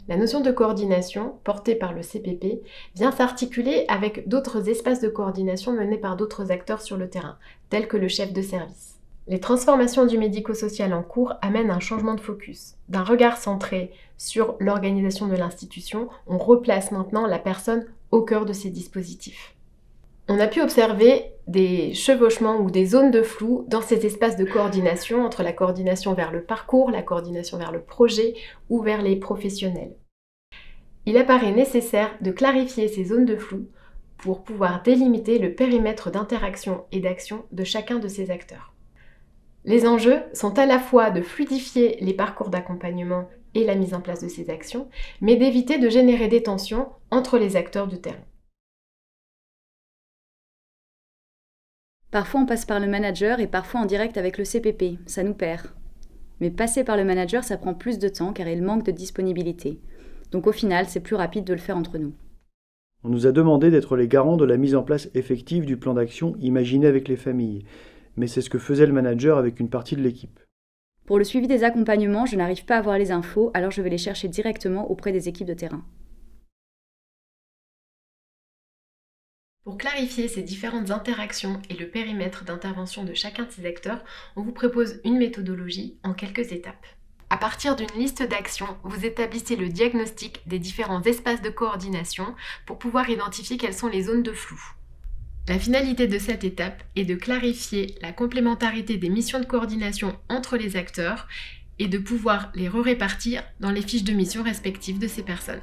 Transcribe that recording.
La notion de coordination, portée par le CPP, vient s'articuler avec d'autres espaces de coordination menés par d'autres acteurs sur le terrain, tels que le chef de service. Les transformations du médico-social en cours amènent un changement de focus. D'un regard centré sur l'organisation de l'institution, on replace maintenant la personne au cœur de ces dispositifs. On a pu observer des chevauchements ou des zones de flou dans ces espaces de coordination entre la coordination vers le parcours, la coordination vers le projet ou vers les professionnels. Il apparaît nécessaire de clarifier ces zones de flou pour pouvoir délimiter le périmètre d'interaction et d'action de chacun de ces acteurs. Les enjeux sont à la fois de fluidifier les parcours d'accompagnement et la mise en place de ces actions, mais d'éviter de générer des tensions entre les acteurs du terrain. Parfois on passe par le manager et parfois en direct avec le CPP, ça nous perd. Mais passer par le manager, ça prend plus de temps car il manque de disponibilité. Donc au final, c'est plus rapide de le faire entre nous. On nous a demandé d'être les garants de la mise en place effective du plan d'action imaginé avec les familles. Mais c'est ce que faisait le manager avec une partie de l'équipe. Pour le suivi des accompagnements, je n'arrive pas à avoir les infos, alors je vais les chercher directement auprès des équipes de terrain. Pour clarifier ces différentes interactions et le périmètre d'intervention de chacun de ces acteurs, on vous propose une méthodologie en quelques étapes. À partir d'une liste d'actions, vous établissez le diagnostic des différents espaces de coordination pour pouvoir identifier quelles sont les zones de flou. La finalité de cette étape est de clarifier la complémentarité des missions de coordination entre les acteurs et de pouvoir les répartir dans les fiches de mission respectives de ces personnes.